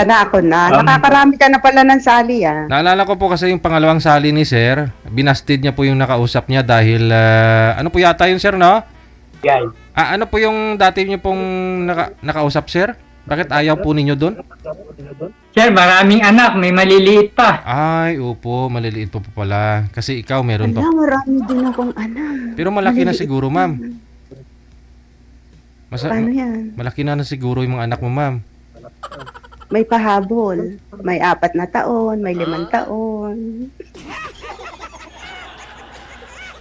na ako na. Um, Nakakarami ka na pala ng sali ah. Naalala ko po kasi yung pangalawang sali ni Sir, binasted niya po yung nakausap niya dahil, ano po yata yun Sir, no? guys. Ano po yung dati niyo pong nakausap Sir? Bakit ayaw po ninyo doon? Sir, maraming anak, may maliliit pa. Ay, opo, maliliit po po pala. Kasi ikaw meron pa. Ala, marami din akong anak. Pero malaki na Maliliit siguro, pa. ma'am. Paano yan? Malaki na siguro yung mga anak mo, ma'am. May pahabol. May 4 na taon, may 5 taon.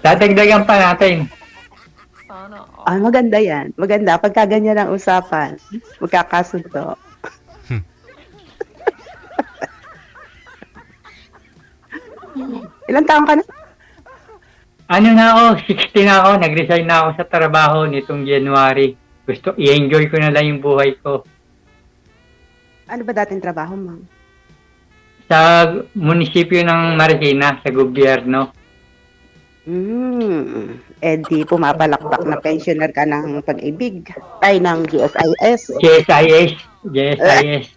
Dadagdagan pa natin. Ah, maganda yan. Maganda. Pagka ganyan ang usapan, magkakasundo. Ilang taon ka na? Ano na ako, 60 na ako, nag-resign na ako sa trabaho nitong January. Gusto, i-enjoy ko na lang yung buhay ko. Ano ba dating trabaho mo? Sa munisipyo ng Marikina, sa gobyerno. Eh di pumapalakpak na pensioner ka ng pag-ibig. Ay, ng GSIS. GSIS. GSIS.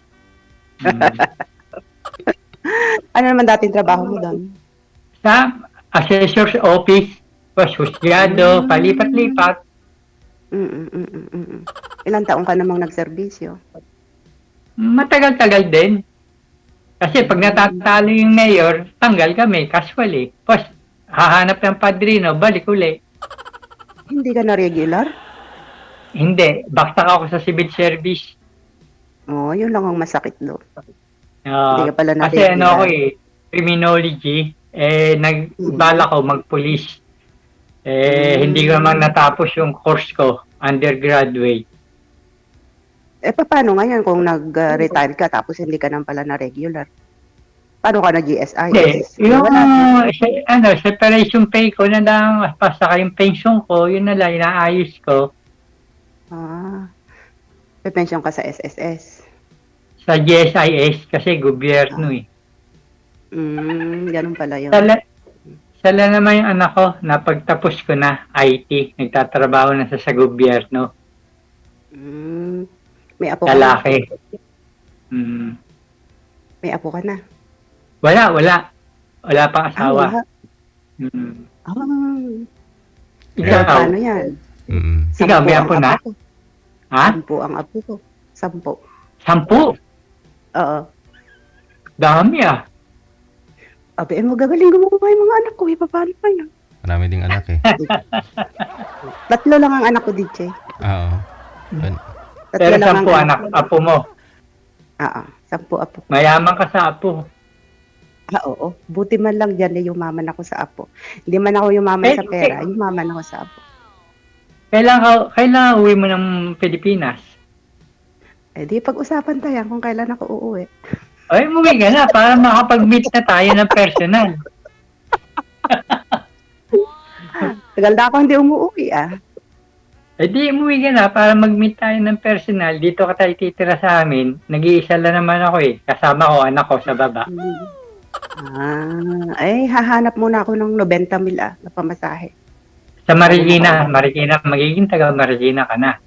Ano naman dating trabaho mo doon? Sa assessor's office, husgado, palipat-lipat. Ilang taon ka namang nagserbisyo? Matagal-tagal din. Kasi pag natatalo yung mayor, tanggal kami, casually. Tapos, hahanap ng padrino, balik uli. Hindi ka na regular? Hindi, baksak ako sa civil service. Oo, yun lang ang masakit doon. Ah, Hindi ka pala kasi na-regular. ano ako criminology, nagbala ko mag-police. Hindi ko naman natapos yung course ko, undergraduate. Paano ngayon kung nag-retire ka tapos hindi ka nang pala na regular? Paano ka na GSI? Hindi, yung separation pay ko na lang, saka yung pension ko, yun na lang, inaayos ko. May pension ka sa SSS. Sa GSIS, kasi gobyerno Ganun pala yun. Sala naman yung anak ko, napagtapos ko na IT, nagtatrabaho na sa gobyerno. May apo ka na? Lalaki. May apo ka na? Wala. Wala pang asawa. Ikaw, Paano yan? ikaw, may apo na? Ha? 10 ang apo ko. 10. 10? Oo. Dami Abi, magagaling gumawa yung mga anak ko. Paano pa yun? Marami ding anak eh. 3 lang ang anak ko, DJ. Oo. Pero 10 anak, apo mo. Oo, 10 apo. Mayaman ka sa apo. Oo. Buti man lang dyan eh, yumaman ako sa apo. Hindi man ako yumaman sa pera, yumaman ako sa apo. Kailan uwi mo ng Pilipinas? Di pag-usapan tayo kung kailan ako uuwi. Ay, umuwi ka na para makapag-meet na tayo ng personal. Tagal na ako hindi umuwi Di umuwi ka na para mag-meet tayo ng personal. Dito ka tayo titira sa amin. Nag-iisa lang naman ako Kasama ko, anak ko sa baba. Hahanap muna ako ng 90,000 na pamasahe. Sa Marikina, magiging taga Marikina ka na.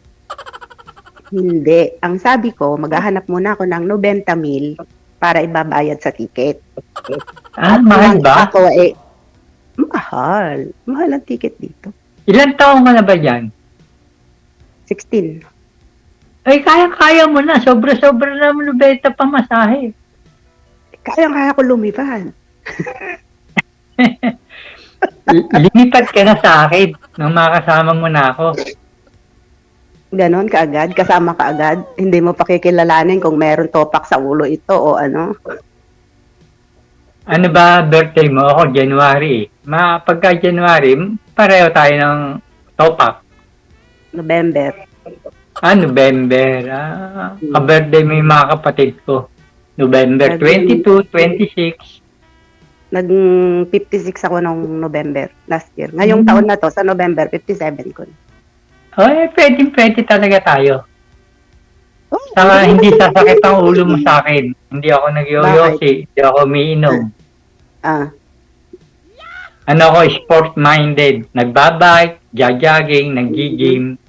Hindi. Ang sabi ko, maghahanap muna ako ng 90,000 para ibabayad sa ticket. Mahal ba? Ako mahal. Mahal ang ticket dito. Ilan taong ka na ba dyan? 16. Ay, kaya mo na. Sobra-sobra na mo beta pamasahe. Kaya ko lumipad. Limipat ka na sa akin nang makasama mo na ako. Ganon kaagad? Kasama ka agad? Hindi mo pakikilalanin kung meron topak sa ulo ito o ano? Ano ba birthday mo? Ako, January. Pagka January, pareho tayo ng topak. November. November. Ka-birthday mo yung mga kapatid ko. November 22, 26. Nag-56 ako nung November last year. Ngayong taon na to, sa November, 57 ko. Ay, pwede talaga tayo. Saka hindi sasakit ang ulo mo sa akin. Hindi ako nag-yoyosi. Hindi ako umiinom. Ano ako, sport-minded. Nagbabike, jogging, nag-gym.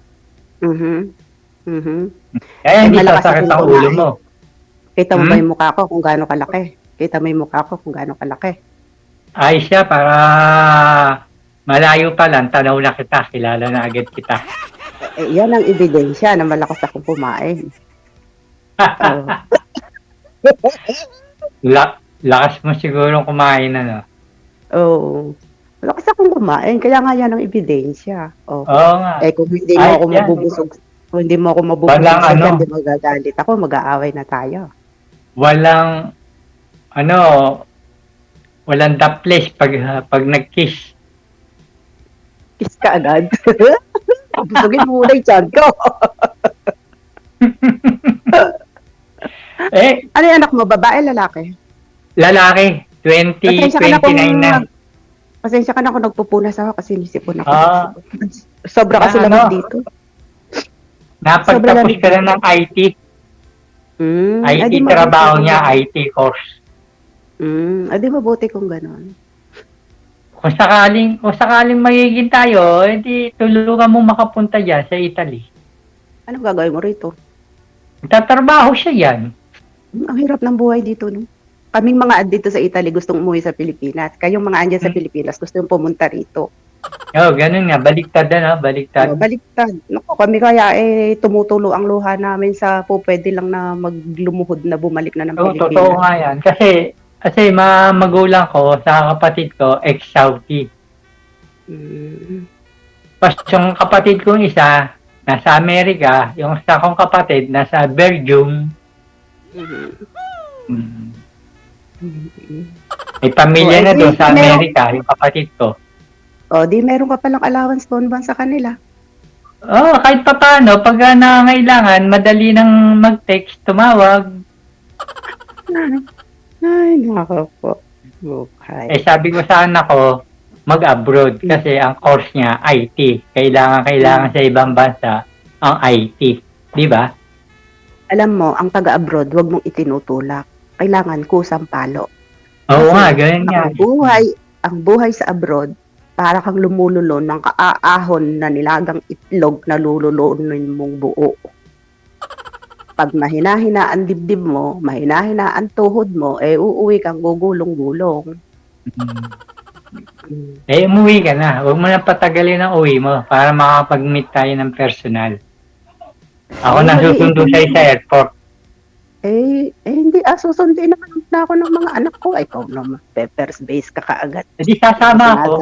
Kaya hindi sasakit ang ulo mo. Kita mo ba yung mukha ko kung gaano kalaki? Kita mo yung mukha ko kung gaano kalaki? Ayos siya para malayo pa lang, tanaw na kita, kilala na agad kita. Yan ang ebidensya na malakas akong kumain. Oh. Lakas mo siguro kumain, ano? Oo. Malakas akong kumain, kaya nga yan ang ebidensya. Oh. Oo nga. Kung hindi mo Ayos ako yan. mabubusog, kung hindi mo ako mabubusog Walang sa ano. dyan, di magagalit ako, mag-aaway na tayo. Walang daples pag nag-kiss. Kiss ka agad. Busugin mo muna yung tiyan ko. Ano yung anak mo, babae, lalaki? Lalaki, 29 na. Pasensya ka na kung nagpupunas ako kasi nisipon ako. Sobra kasi Ano? lamig dito. Napagtapos ka na ng IT. IT Adi trabaho mabuti niya, kung- IT course. Adi mabuti kung gano'n. Kung sakaling magiging tayo, edi tulungan mo makapunta dyan sa Italy. Anong gagawin mo rito? Tatrabaho siya yan. Ang hirap ng buhay dito, no? Kaming mga dito sa Italy gustong umuwi sa Pilipinas. Kayong mga andyan sa Pilipinas gusto yung pumunta rito. Ganun nga, baliktad na, baliktad. Baliktad. Naku, kami kaya tumutulo ang luha namin sa pwede lang na maglumuhod na bumalik na ng Oo, Pilipinas. totoo nga yan. Kasi magulang ko, sa kapatid ko, ex-Saudi. Tapos yung kapatid kong isa, nasa Amerika, yung isa kong kapatid, nasa Belgium. May pamilya na doon sa Amerika, yung kapatid ko. Di meron ka palang allowance bonbon sa kanila. Kahit pa paano, pag nangangailangan, madali nang mag-text, tumawag. Ay, nako po. Okay. Sabi ko sa anak ko, mag-abroad kasi ang course niya, IT. Kailangan sa ibang bansa ang IT. Di ba? Alam mo, ang taga-abroad, wag mong itinutulak. Kailangan kusang palo. Oo Kasi nga, ganyan nga. Ang buhay sa abroad, para kang lumululo ng kaaahon na nilagang itlog na lululonin mong buo. Pag mahina-hina ang dibdib mo, mahina-hina ang tuhod mo, uuwi kang gugulong-gulong. Umuwi ka na. Huwag mo na patagalin ang uwi mo para makapag-meet tayo ng personal. Ako na susundo sa'yo sa airport. Hindi. Susundin naman na ako ng mga anak ko. Ikaw naman, peppers base ka kaagad. Hindi sasama ako.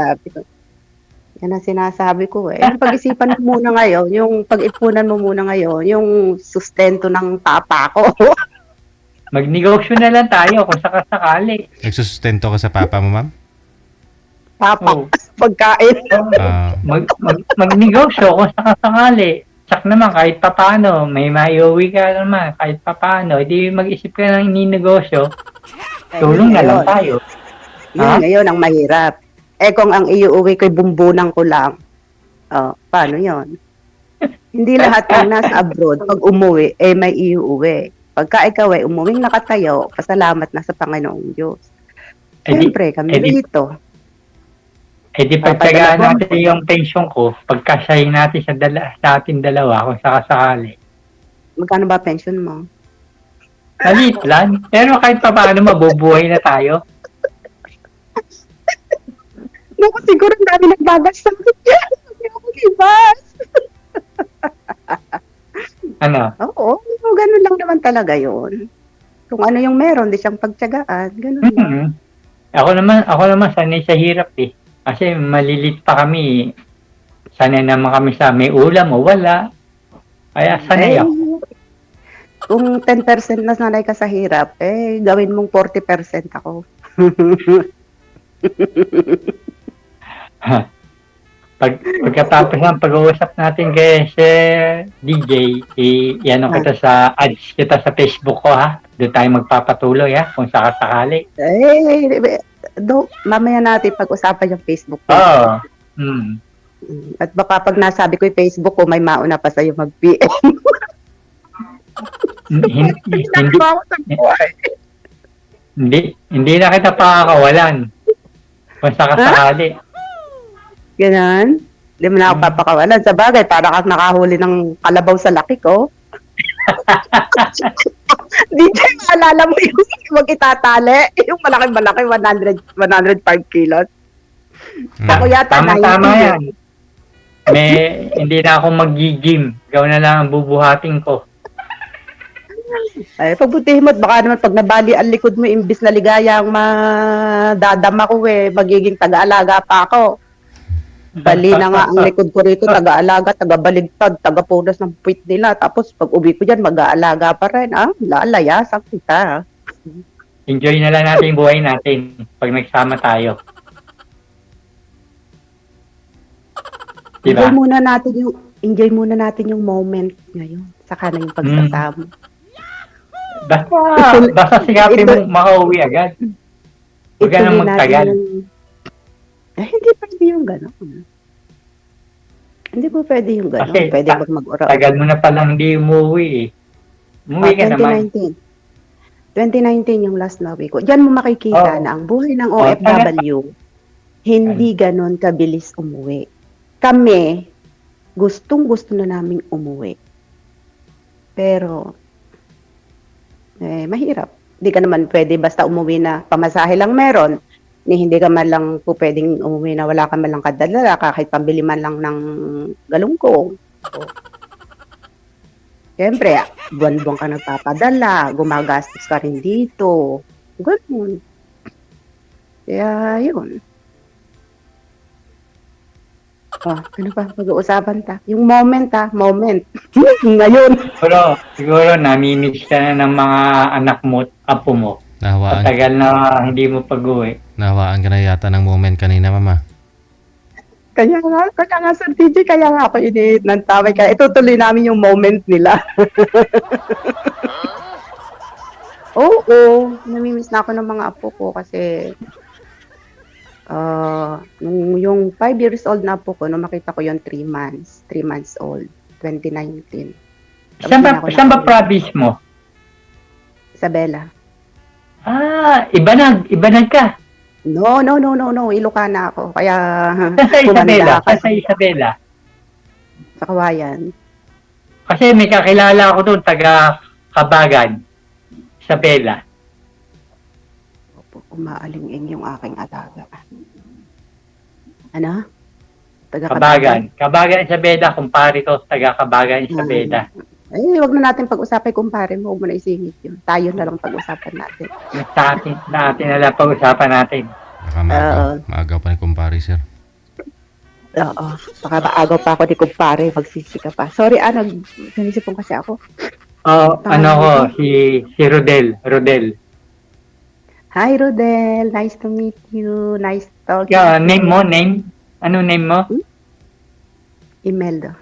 Yan ang sinasabi ko Yung pag-isipan mo muna ngayon, yung pag-ipunan mo muna ngayon, yung sustento ng papa ko. Magnegosyo na lang tayo kung sakasakali. Nagsusustento ka sa papa mo, ma'am? Oo. Pagkain. Magnegosyo kung sakasakali. Tsak naman, kahit papano, may maiuwi ka naman, kahit papano, hindi mag-isip ka ng ininegosyo, tulong na lang tayo. Yun ngayon ang mahirap. Kung ang iuwi ko'y bumbunan ko lang, paano yon? Hindi lahat ng nasa abroad, pag umuwi, may iuwi. Pagka ikaw umuwing nakatayo, pasalamat na sa Panginoong Diyos. Siyempre, kami dito. Di pagtagaan natin yung pension ko, pagkasahin natin sa ating dalawa kung sakasakali. Magkano ba pension mo? Malit lang, pero kahit pa paano mabubuhay na tayo. Naku, siguro ang dami nagbabasak dyan. Hindi ako libas. Ano? Oo, ganun lang naman talaga yun. Kung ano yung meron, di siyang pagtyagaan. Ganun lang. Ako naman sanay sa hirap Kasi malilit pa kami. Sanay naman kami sa may ulam o wala. Kaya sanay ako. Kung 10% na sanay ka sa hirap, gawin mong 40% ako. Pagkatapos ng pag-uusap natin kay Sir DJ, i-ano kita ads kita sa Facebook ko Doon tayo magpapatuloy kung sakasakali. Mamaya natin pag-usapan yung Facebook ko. At baka pag nasabi ko yung Facebook ko, may mauna pa sa'yo mag-PM. Hindi na kita pakakawalan. Kung sakasakali. Ganon? Hindi mo na ako papakawalan. Sa bagay, para kang nakahuli ng kalabaw sa laki ko. DJ, maalala mo yung wag itatali? Yung malaki-malaki, 105 kilos. Ako yata, Tama-tama 90 yan. Hindi na ako mag-gym. Ikaw na lang ang bubuhatin ko. Ay, pagbutihin mo, at baka naman pag nabali ang likod mo, imbis na ligayang madadama ko magiging taga-alaga pa ako. Bali na nga ang likod ko rito, taga-alaga, taga-baligtad, taga-punas ng puwit nila. Tapos pag uwi ko dyan, mag-aalaga pa rin. Lalayasan kita. Enjoy na lang natin yung buhay natin pag nagsama tayo. Diba? Enjoy muna natin yung moment ngayon. Saka na yung pagsasama. Basta sikapin mo makauwi agad. Huwag ka nang magtagal. Hindi pwede yung gano'n. Hindi po pwede yung gano'n. Kasi Pwede bang mag-ura? tagal mo na palang hindi umuwi eh. Umuwi ka naman. 2019 yung last na uwi ko. Diyan mo makikita na ang buhay ng OFW, hindi gano'n kabilis umuwi. Kami, gustong-gusto na naming umuwi. Pero, mahirap. Hindi ka naman pwede basta umuwi na pamasahe lang meron. Hindi ka man lang po pwedeng umuwi na wala ka man lang kadala, kahit pambili man lang ng galungkong. So, siyempre, buwan-buwan ka nagpapadala, gumagastos ka rin dito. Ganun. Kaya, yun. Ano pa pag-uusapan ta? Yung moment moment. Ngayon. Siguro namimiss ka na ng mga anak mo at apo mo. Matagal na hindi mo pag-uwi. Nahawaan ka na yata ng moment kanina, mama. Kaya nga Sir TJ, kaya nga ako iniit ng taway. Kaya itutuloy namin yung moment nila. Oo, namimiss na ako ng mga apo ko kasi yung 5 years old na po ko, nung makita ko yung 3 months old, 2019. Saan ba province mo? Isabela. Ibanag ka. No, Ilocana ako. Kaya, Sa Isabela. Sa Kawayan. Kasi may kakilala ako doon, taga Kabagan, Isabela. Umaaling-ing yung aking alaga. Ano? Kabagan, Isabela, kumpare ko, taga Kabagan, Isabela. Wag na natin pag-usapan kumpare mo, huwag mo na isingit yun. Tayo na lang pag-usapan natin. Natin na lang pag-usapan natin. Maagaw pa ni kumpare, sir. Oo. Baka maagaw pa ako ni kumpare, magsisika pa. Sorry, nanisipon kasi ako. Si Rodel. Hi, Rodel. Nice to meet you. Nice talking. Name mo? Ano name mo? Imelda.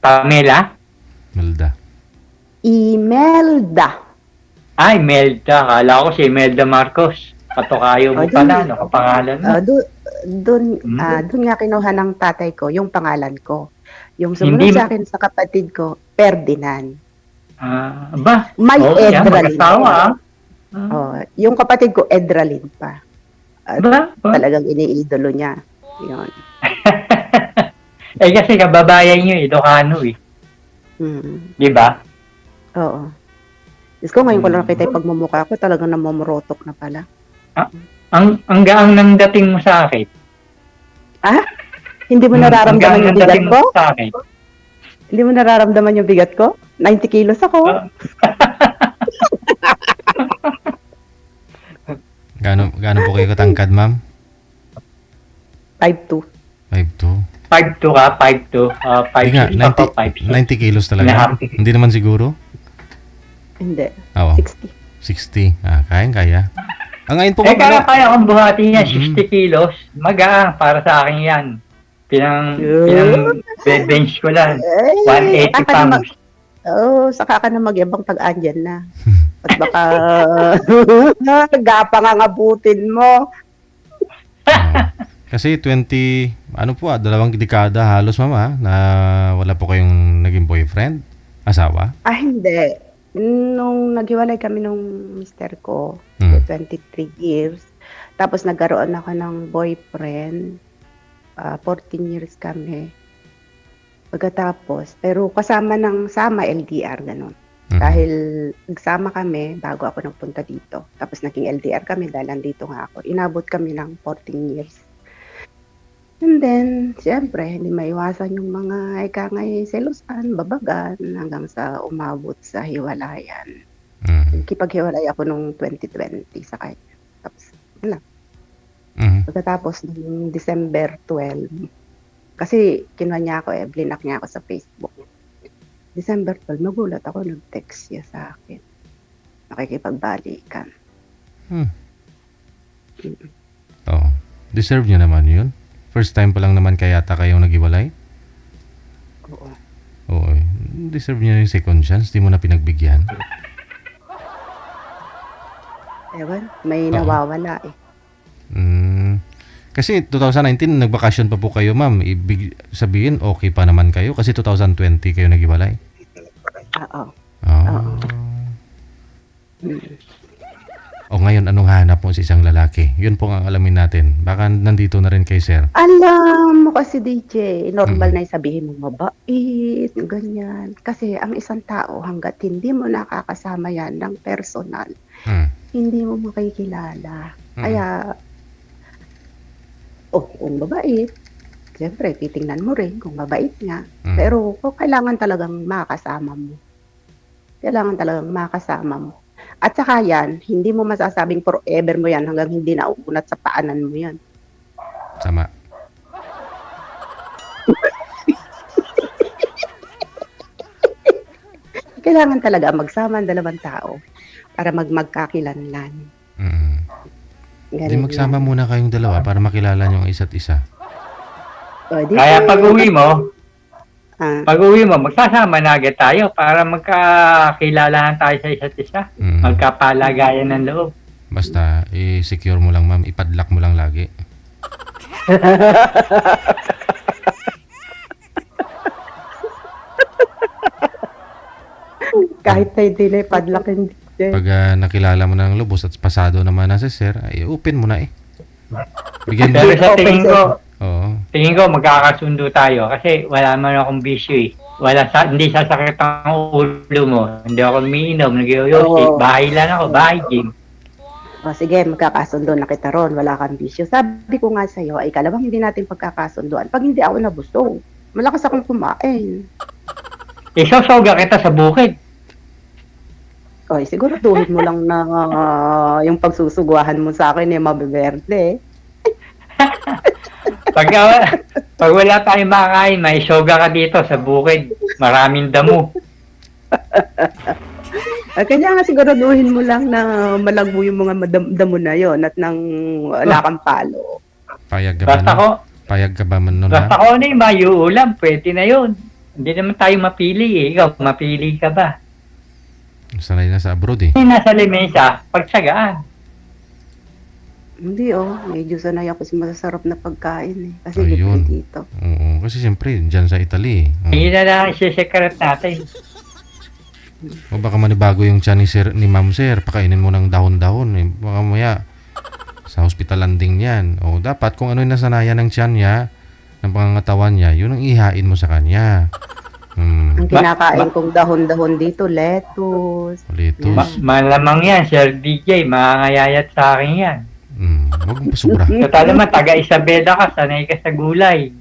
Pamela? Imelda. Imelda. Kala ko si Imelda Marcos. Patukayo mo pala, kapangalan mo. Doon nga kinuha ng tatay ko, yung pangalan ko. Yung sumunod sa akin sa kapatid ko, Ferdinand. May Edralin. Yung kapatid ko, Edralin pa. Talagang iniidolo niya. Yun. Kasi kababayan nyo, Ilocano eh. Di ba? Oo. Diyos ko, ngayon ko lang nakita yung pagmumukha ko, talagang namumrotok na pala. Ang gaang ng dating mo sa akin. Hindi mo nararamdaman yung bigat ko? Sa akin. Hindi mo nararamdaman yung bigat ko? 90 kilos ako. Gaano po kayo katangkad, ma'am? 5'2". 5'2". 5'2 ka? 5'2". Hindi nga, 90 kilos talaga. Hindi naman siguro? Hindi. 60. Kaya. Ngayon po kaya kong buhati niya, 60 kilos. Magaang para sa akin yan. Pinang bench ko lang. 180 pounds. Saka ka na magyabang pag-andyan na. At baka gapangangabutin mo. Kasi 2 dekada halos, mama, na wala po kayong naging boyfriend, asawa? Hindi. Nung naghiwalay kami nung mister ko, 23 years, tapos nagkaroon ako ng boyfriend, 14 years kami. Pagkatapos, pero sama LDR, ganun. Dahil nagsama kami bago ako nagpunta dito. Tapos naging LDR kami dahil nandito nga ako. Inabot kami ng 14 years. And then, siyempre, hindi maiwasan yung mga ikangay selosan, babagan, hanggang sa umabot sa hiwalayan. Kipaghiwalay ako nung 2020 sa kanya. Tapos, wala. Pagkatapos, nung December 12, kasi kinuha niya ako, blinak niya ako sa Facebook. December 12, nagulat ako, nag-text siya sa akin. Nakikipagbalikan. Oh, deserve niya naman yun. First time pa lang naman kayata kayong naghiwalay? Oo. Oo. Deserve niya yung second chance. Di mo na pinagbigyan. Ewan, may Oo. nawawala eh. Kasi 2019, nagbakasyon pa po kayo, ma'am. Ibig sabihin, okay pa naman kayo. Kasi 2020 kayo naghiwalay. Oo. Oh. O ngayon, anong hanap mo sa isang lalaki? Yun po ang alamin natin. Baka nandito na rin kay sir. Alam mo kasi DJ, normal na sabihin mo mabait, ganyan. Kasi ang isang tao hanggat hindi mo nakakasama yan ng personal, hindi mo makikilala. Kaya, kung mabait, siyempre titingnan mo rin kung mabait nga. Pero kung kailangan talagang makasama mo. Kailangan talagang makasama mo. At saka yan, hindi mo masasabing forever mo yan hanggang hindi nauunat sa paanan mo yan. Sama. Kailangan talaga magsama ang dalawang tao para magkakilanlan. Hindi magsama muna kayong dalawa para makilala nyo ang isa't isa. Kaya pag-uwi mo, magsasama na agad tayo para magkakilalahan tayo sa isa't isa. Magkapalagayan ng loob. Basta, i-secure mo lang, ma'am. Ipadlock mo lang lagi. Kahit na hindi na ipadlakin. Pag nakilala mo na ng lubos at pasado naman na si sir, ay open mo na eh. Bigyan mo. Pero sa Oo. tingin ko magkakasundo tayo kasi wala man akong bisyo eh. Hindi sasakit ang ulo mo. Hindi ako umiinom, nag-yoyosi. Bahay lang ako, bahay gym. Sige, magkakasundo na kita ron, wala kang bisyo. Sabi ko nga sa'yo, ay kalabang hindi natin pagkakasunduan. Pag hindi ako nabusog, malakas akong kumain. Isosoga kita sa bukid. Siguro tuhid mo lang na yung pagsusuguhan mo sa akin mabiberde. Pag wala tayong makakain, may soga ka dito sa bukid. Maraming damo. Kanya nga siguraduhin mo lang na malagbo yung mga damo na yon at nang wala kang palo. Payag ka ba nun? Payag ka ba man nun? Basta ko na yung mayuulam, pwede na yun. Hindi naman tayo mapili eh. Ikaw, mapili ka ba? Sanay na sa abroad eh. Hindi nasa limesa, pagsagaan. Hindi medyo sanay ako sa masasarap na pagkain eh. Kasi Ayun. libre dito. Oo, kasi siyempre, dyan sa Italy. Hindi na lang isi-secret natin. O baka manibago yung tiyan ni ma'am sir, pakainin mo ng dahon-dahon. Baka maya, sa hospital landing yan. O dapat kung ano yung nasanayan ng tiyan niya, ng pangangatawan niya, yun ang ihain mo sa kanya. Ang kinakain kong dahon-dahon dito, lettuce. Malamang yan, Sir DJ, makangayayat sa akin yan. Huwag mo pasubra. Total naman, taga-Isabela ka, sanay ka sa gulay.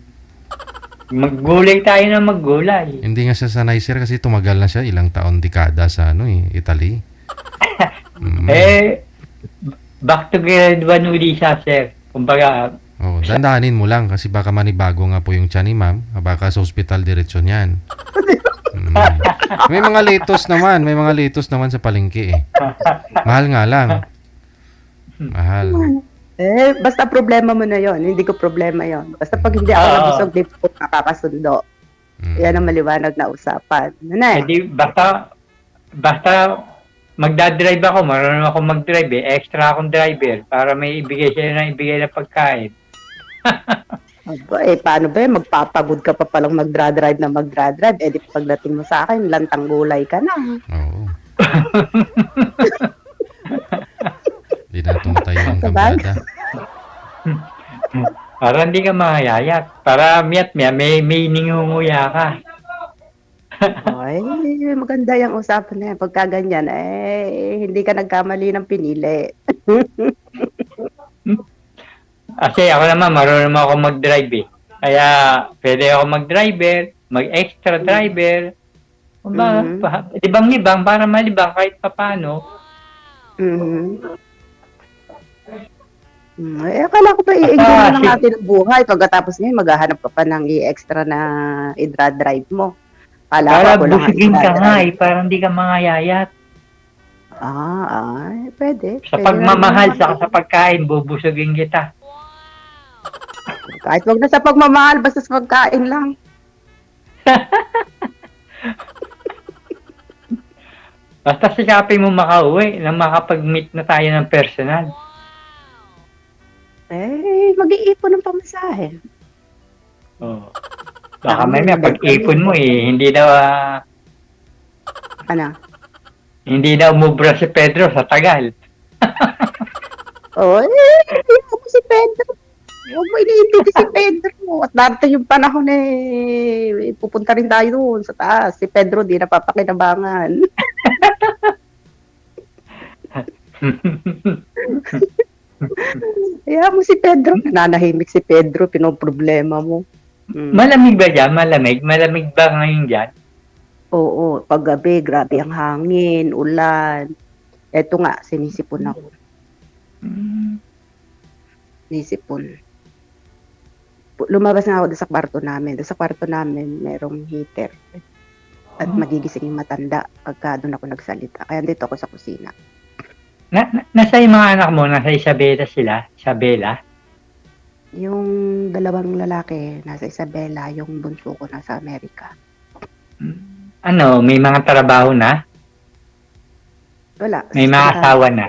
Maggulay tayo na maggulay. Hindi nga siya sanay sir kasi tumagal na siya ilang taon, dekada sa Italy. Back to grade 1 uli siya, sir. Kumbaga, dandanin mo lang kasi baka manibago nga po yung tiyan ni ma'am. Baka sa hospital diretsyon yan. May mga latest naman sa palengke eh. Mahal nga lang. Mahal. Basta problema mo na yon, hindi ko problema yon. Basta pag hindi ako nabusog, di po nakakasundo. Yan ang maliwanag na usapan. Basta magdadrive ako, marunong ako mag-drive eh. Extra akong driver para may ibigay na pagkain. Paano ba magpapagod ka pa palang magdra-drive. Di pagdating mo sa akin, lantang gulay ka na. Oo. Hindi na tumatay ang kamada. Para hindi ka mahayayat. Para may ningunguya ka. maganda yung usapan na yan. Pagka ganyan, hindi ka nagkamali ng pinili. Kasi ako naman, marunong naman ako mag-drive eh. Kaya, pwede ako mag-driver, mag-extra driver. Kumbaga, libang-libang para malibang kahit papano. Akala ko ba i-enjoy mo lang natin ang buhay. Pagkatapos ngayon, maghahanap ka pa ng i-extra na i-drive mo. Para busugin ka nga eh, para hindi ka mangayayat. Pwede. Sa Pwede pagmamahal, naman. sa pagkain, bubusugin kita. Kahit wag na sa pagmamahal, basta sa pagkain lang. Basta sikapin mo makauwi nang makapag-meet na tayo ng personal. Mag-iipon ng pamasahe. Oh. Baka may pag-ipon mo hindi daw Ano? hindi daw mubra si Pedro sa tagal. Hindi ako si Pedro. Huwag mo iniintindi si Pedro. At darating yung panahon pupunta rin tayo doon sa taas. Si Pedro di napapakinabangan. Kaya mo si Pedro. Nananahimik si Pedro. Pinoproblema mo. Malamig ba dyan? Malamig? Malamig ba ngayon dyan? Oo. Paggabi, grabe ang hangin, ulan. Eto nga, sinisipon ako. Sinisipon. Lumabas nga ako doon sa kwarto namin. Doon sa kwarto namin, merong heater. At magigising yung matanda pagka doon ako nagsalita. Kaya dito ako sa kusina. Nasa yung mga anak mo? Nasa Isabela sila? Isabela? Yung dalawang lalaki, nasa Isabela. Yung bunso ko, nasa Amerika. Ano? May mga trabaho na? Wala. May mga asawa na?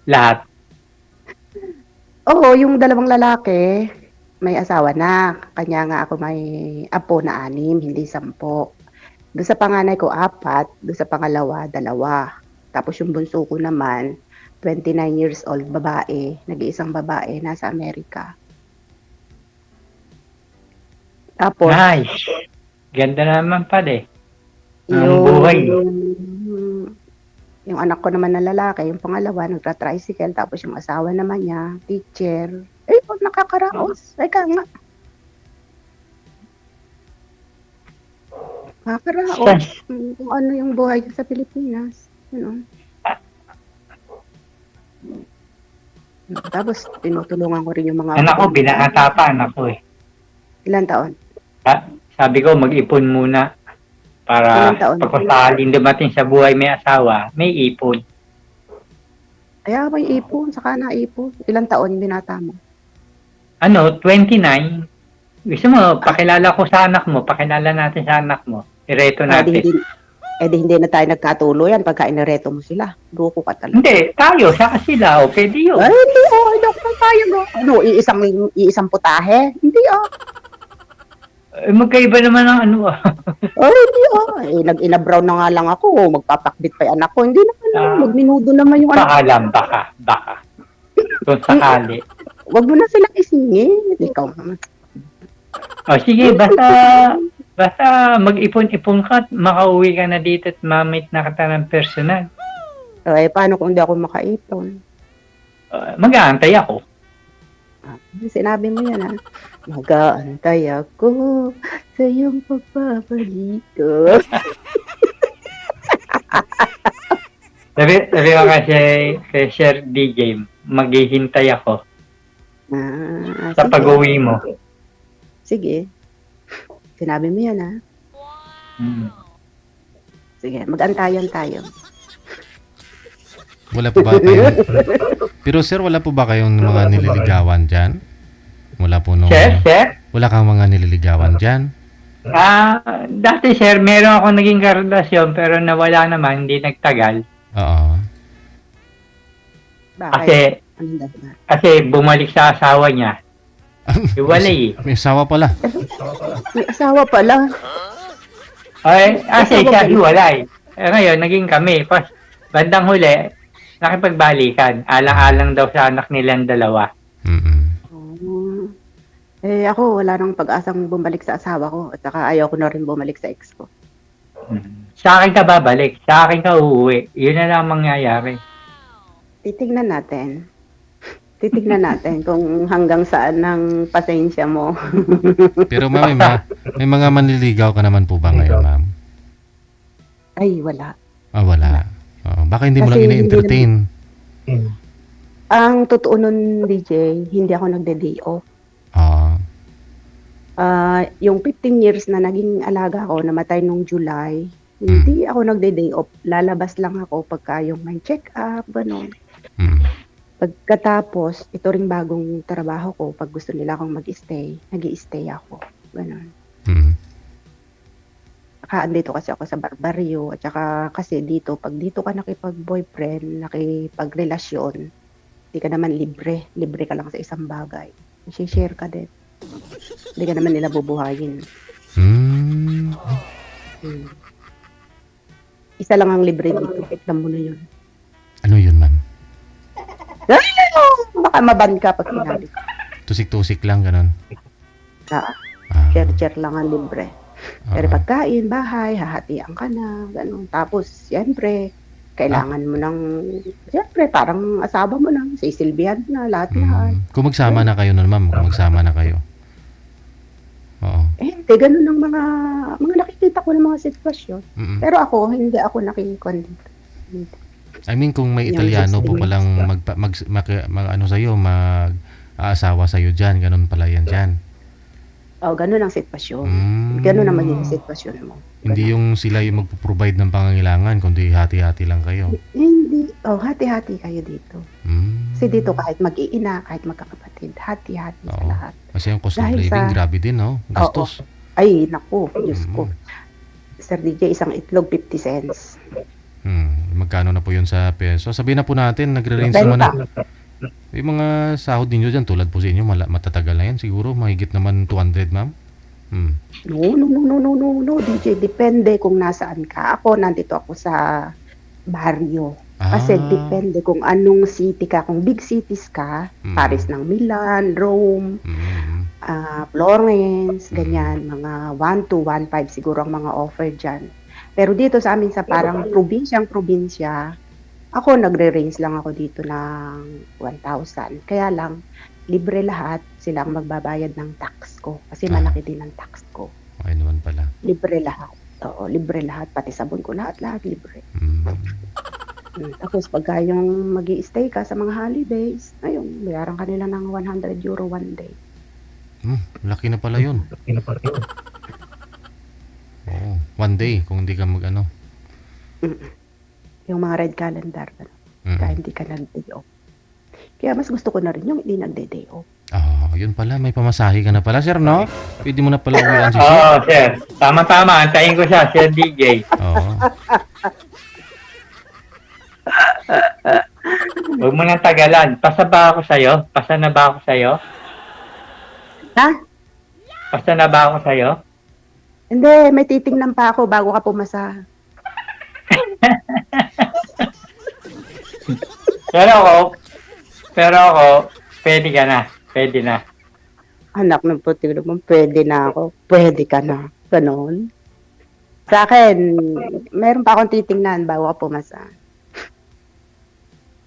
Lahat? Oo, yung dalawang lalaki, may asawa na. Kanya nga ako may apo na 6, hindi 10. Doon sa panganay ko 4, doon sa pangalawa 2. Tapos yung bunso ko naman, 29 years old, babae, nag-iisang babae, nasa Amerika. Tapos, Nice! Ganda naman pala eh. Ang buhay. Yung anak ko naman na lalaki, yung pangalawa, nagtra-tricycle, tapos yung asawa naman niya, teacher. Nakakaraos. Eka nga. Nakakaraos. Kung ano yung buhay sa Pilipinas. Tapos, tinutulungan ko rin yung mga... Anak ko, binata pa anak ko eh. Ilan taon? Sabi ko, mag-ipon muna. Para Ilang taon? pagkakaling dumating sa buhay may asawa, may ipon. Kaya may ipon, saka na ipon. Ilang taon yung binata mo? 29. Gusto mo, pakilala ko sa anak mo, pakilala natin sa anak mo. Ireto natin. Hindi na tayo nagkatuloyan pagka inireto mo sila. Loko ka talaga. Hindi, tayo, saka sila, okay, di yun. Hindi, tayo. Iisang putahe? Hindi, Magkaiba naman ang ano Hindi, nag-ina-brown na nga lang ako. Magpapakbit pa yung anak ko. Hindi naman, magminudo naman yung anak. Baka lang, baka. Kung sakali. Wag mo na silang isingin. Ikaw naman. Sige, basta mag-ipon-ipon ka at makauwi ka na dito at mamit na kita ng personal. Paano kung hindi ako makaipon? Mag-aantay ako. Sinabi mo yan, mag-aantay ako sa iyong pagbabalik ko. Sabi ko kasi kay Sir DJ, maghihintay ako sa pag-uwi mo. Sige. Sinabi mo yan, Sige, mag-antayan tayo. Wala po ba kayong... Pero sir, wala po ba kayong mga nililigawan dyan? Wala po nung... Sir? Wala kang mga nililigawan dyan? Dati sir, meron ako naging karelasyon pero nawala naman, hindi nagtagal. Oo. Bakit? Kasi bumalik sa asawa niya. Iwalay. May asawa pala. May asawa pala. Kasi siya hiwalay. Ngayon, naging kami. Pas, bandang huli, nakipagbalikan. Alang-alang daw sa anak nilang dalawa. Ako, wala nang pag-asang bumalik sa asawa ko. At saka ayaw ko na rin bumalik sa ex ko. Sa akin ka babalik, sa akin ka uuwi. Yun na lang ang mangyayari. Titignan natin. Titignan natin kung hanggang saan ang pasensya mo. Pero ma'am, may mga manliligaw ka naman po ba ngayon, ma'am? Ay, wala. Ah, wala. Baka hindi mo lang Kasi ini-entertain. Ang totoo nun, DJ, hindi ako nagde-day off. Ah, Yung 15 years na naging alaga ko, namatay nung July, hindi ako nagde-day off. Lalabas lang ako pagka yung may check-up, gano'n. Pagkatapos, ito ring bagong trabaho ko, pag gusto nila akong mag-stay, nag-i-stay ako. Gano'n. Saka andito kasi ako sa barbaryo, at saka kasi dito, pag dito ka nakipag-boyfriend, nakipagrelasyon, hindi ka naman libre. Libre ka lang sa isang bagay. I-share ka din. Hindi ka naman nila bubuhayin. Isa lang ang libre dito. Tignan mo na yun. Ano yun, ma'am? Ay, baka maban ka pag sinabi ko. Tusik-tusik lang, ganun. Share lang ang libre. Pero pagkain, bahay, hahatian ka na, gano'n. Tapos, siyempre, kailangan mo ng, siyempre, parang asawa mo lang, sisilbihan na, lahat-lahat. Kung magsama na kayo nun, ma'am, kung magsama na kayo. Oo. Hindi, ganun ang mga nakikita ko ng mga sitwasyon. Pero ako, hindi ako nakikikuan dito. I mean, kung may Yung Italiano po 16 palang ano sa'yo, mag-aasawa sa'yo dyan, ganun pala yan dyan. Ganun ang sitwasyon. Ganun ang magiging sitwasyon mo. Hindi yung sila yung magpo-provide ng pangangailangan, kundi hati-hati lang kayo. Hindi. Hati-hati kayo dito. Kasi dito kahit mag-iina, kahit magkakapatid, hati-hati sa lahat. Kasi yung cost of Dahil living, grabe din, no? Gastos. Ay, naku, Diyos ko. Sir DJ, isang itlog, 50 cents. Magkano na po yun sa peso? Sabihin na po natin, nagre-range naman na. Yung mga sahod ninyo dyan, tulad po sa inyo, matatagal na yan. Siguro, mahigit naman 200, ma'am. No, DJ. Depende kung nasaan ka. Ako, nandito ako sa barrio. Kasi depende kung anong city ka. Kung big cities ka, Paris ng Milan, Rome, Florence, ganyan. Mga 1 to 1.5 siguro ang mga offer dyan. Pero dito sa amin sa parang probinsya, ako nagre-range lang ako dito ng 1,000. Kaya lang, libre lahat, sila ang magbabayad ng tax ko. Kasi malaki din ang tax ko. Okay naman pala. Libre lahat. Oo, libre lahat. Pati sabon ko, lahat libre. Tapos pagka yung mag-i-stay ka sa mga holidays, ayun, bayaran ka nila ng 100 euro one day. Laki na pala yun. Oo, one day, kung hindi ka mag-ano. Yung mga red calendar, kaya hindi ka nag-day off. Kaya mas gusto ko na rin yung hindi nagde-day off. Yun pala, may pamasahe ka na pala, sir, no? Pwede mo na pala uwian si sir. Oo, sir. Tama-tama. Antayin ko siya, sir DJ. Oo. Huwag mo nang tagalan. Pasa ba ako sa'yo? Pasa na ba ako sa'yo? Ha? Pasa na ba ako sa'yo? Hindi, may titingnan pa ako bago ka pumasa. Pero ako, pwede ka na. Pwede na. Anak ng puti naman, pwede na ako. Pwede ka na. Ganon. Sa akin, meron pa akong titingnan bago ka pumasa.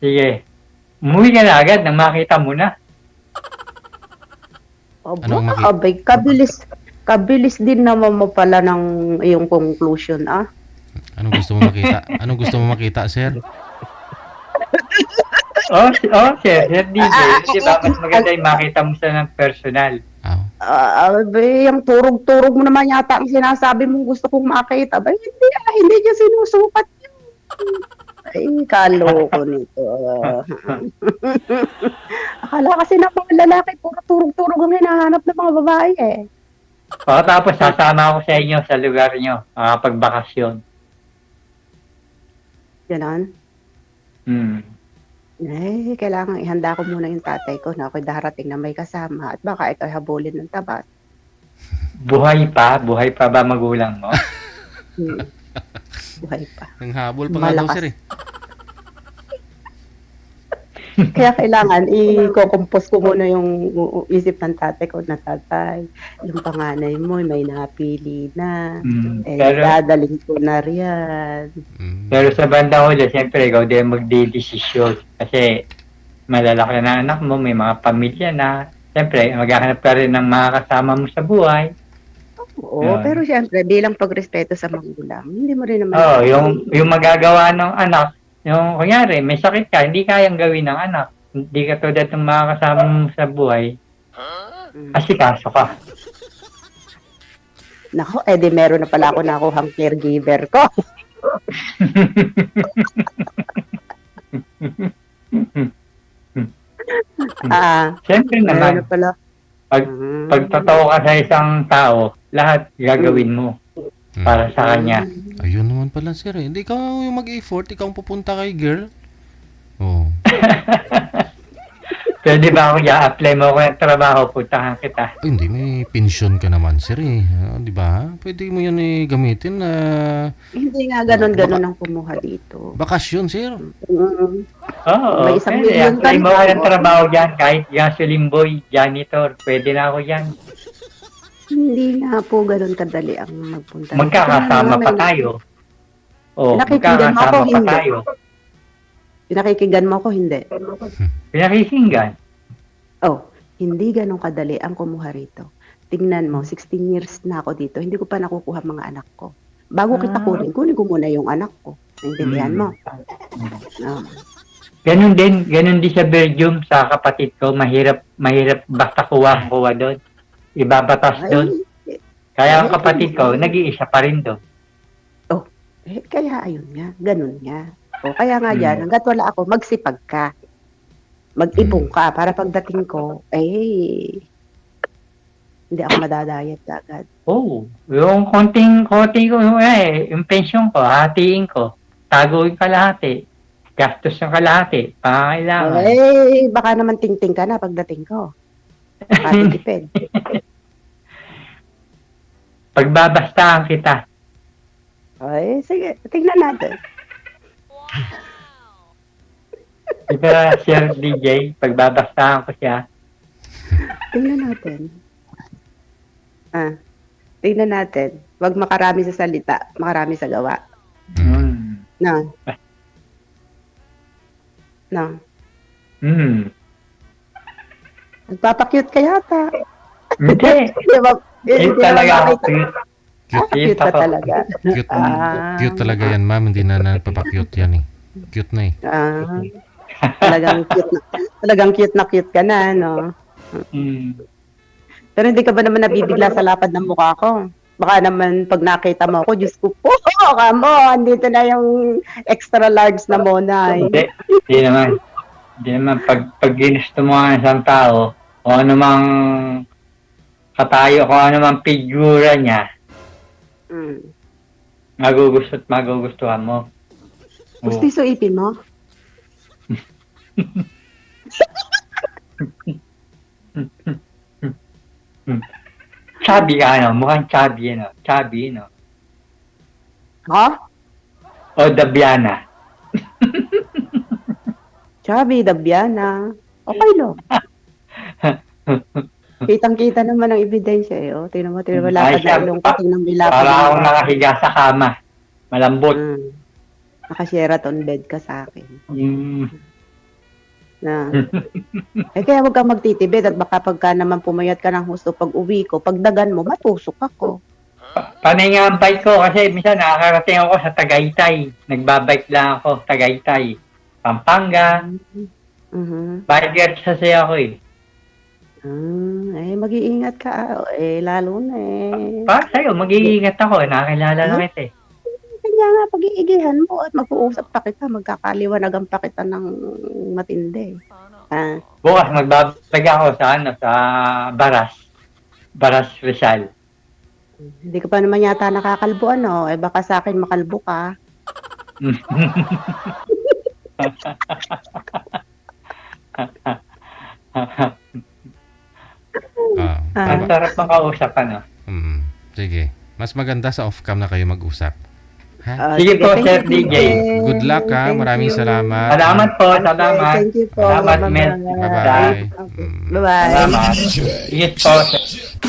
Sige. Umuwi ka na agad nang makita mo na. Anong makita? Abay, kabilis din naman mo pala ng iyong conclusion, ah. Anong gusto mo makita? Anong gusto mo makita, sir? Sir DJ. Diba, mas maganda yung makita mo siya ng personal. Abay, yung turog-turog mo naman yata ang sinasabi mo gusto kong makita. Abay, hindi niya sinusukat yun. Ay, kaloko nito. Akala kasi ng mga lalaki, puro turog-turog ang hinahanap ng mga babae eh. Tapos sasama ako sa inyo sa lugar nyo. Pagbakasyon. Ganon. Kailangan ihanda ko muna yung tatay ko na ako'y darating na may kasama at baka ito'y habulin ng tabat. Buhay pa ba magulang mo? Buhay pa. Ang habol pa nga daw, sir, eh. Kaya kailangan i-compose ko muna yung isip ng tatay ko na tatay. Yung panganay mo may napili na. Pero, Dadaling ko na riyan. pero sa banda ko dyan, siyempre, ikaw din magdidesisyon. Kasi malalaki na anak mo, may mga pamilya na. Siyempre, maghahanap ka rin ng mga kasama mo sa buhay. Oo, Yun. pero siyempre, bilang pagrespeto sa magulang, hindi mo rin naman... Oo, yung magagawa ng anak, yung kunyari, may sakit ka, hindi kayang gawin ng anak. Hindi ka tulad ng mga kasama mo sa buhay, asikaso ka. Nako, di meron na pala ako nakuhang caregiver ko. Siyempre Meron naman, na pala. pag totoo ka sa isang tao, lahat gagawin mo para sa kanya. Ayun naman pala, sir. Hindi ikaw yung mag-effort, ikaw ang pupunta kay girl. Oh. Pwede ba ako i-apply mo ako ng trabaho, puntahan kita. Ay, hindi, may pension ka naman, sir eh. Di ba? Pwede mo yan gamitin na Hindi nga ganon-ganon ang kumuha dito. bakasyon, sir. Oo, May isang pwede. milyon Apply ka mo na. ako ng trabaho dyan, kahit gasoline boy, janitor, pwede na ako dyan. Hindi nga po ganon kadali ang magpunta. Magkakasama pa tayo. O, Pinakikinggan mo ako, magkakasama pa hindi. tayo. Pinakikinggan mo ko, hindi. Pinakikinggan. Oh, hindi ganon kadali ang kumuha rito. Tingnan mo, 16 years na ako dito, hindi ko pa nakukuha mga anak ko. Bago kita kunin ko muna yung anak ko. Naintindihan mo? Ganun din sa Belgium, sa kapatid ko, mahirap basta kuha doon. Ibabatas doon. Kaya ang kapatid ko, nag-iisa pa rin doon. Kaya ayun nga, ganun nga. O kaya nga yan, hanggat wala ako, magsipag ka. Mag-ipong ka para pagdating ko, hindi ako madadayat agad. Yung konting ko, yung pension ko, hatiin ko, taguin kalahati, gastos ng kalahati, pangangailangan. Baka naman ting-ting ka na pagdating ko. Patitipid. Pagbabastahan kita. Sige, tingnan natin. Diba, Sir DJ, pagbabastahan ko siya. Tingnan natin. Tingnan natin. Huwag makarami sa salita, makarami sa gawa. No. Nagpapakyut ka yata. Hindi. Cute talaga. Cute ka talaga. Cute talaga yan, ma'am. Hindi na nagpapakyut yan eh. Cute na eh. Talagang cute ka na, no? Pero hindi ka ba naman nabibigla sa lapad ng mukha ko? Baka naman pag nakita mo ako, Diyos ko po, kamo, andito na yung extra large na monay. Hindi naman. Pag ginusto mo ang isang tao, kung ano mang katayo, kung ano mang figura niya, magugustuhan mo. Gusto isuipin mo? Chubby ka, mukhang chubby, chubby, Ha? O Dabiana. Chubby, Dabiana. Okay lang. Kitang-kita naman ang ebidensya eh. Tingnan mo, lapad na ilong ko, tingnan mo lapad. Para akong nakahiga sa kama. Malambot. Naka-Sheraton bed ka sa akin. Kaya huwag kang magtitibid at baka pagka naman pumayat ka ng husto pag uwi ko, pag dagan mo, matusok ako. Panay nga ang bike ko kasi minsan nakakarating ako sa Tagaytay. Nagbabike lang ako, Tagaytay. Pampanga. Biker kasi ako eh. Mag-iingat ka. Lalo na Para sa'yo, mag-iingat ako. Nakakilala na kita eh. Kanya nga, pag-iigihan mo at mag-uusap pa kita, magkakaliwanagan pa kita ng matindi. Bukas, magbabag ako sa Baras Rizal. Hindi ka pa naman yata nakakalbo, baka sa akin makalbo ka. Ang sarap ng kausap, Sige. Mas maganda sa off-cam na kayo mag-usap. Ha? Sige po, thank Sir you, DJ. Good luck ha. Thank Maraming you. salamat. Salamat po, salamat. Thank you po. Salamat, Bye-bye. Mel. Bye-bye. Okay. Bye-bye. Salamat. Yes po, Sir.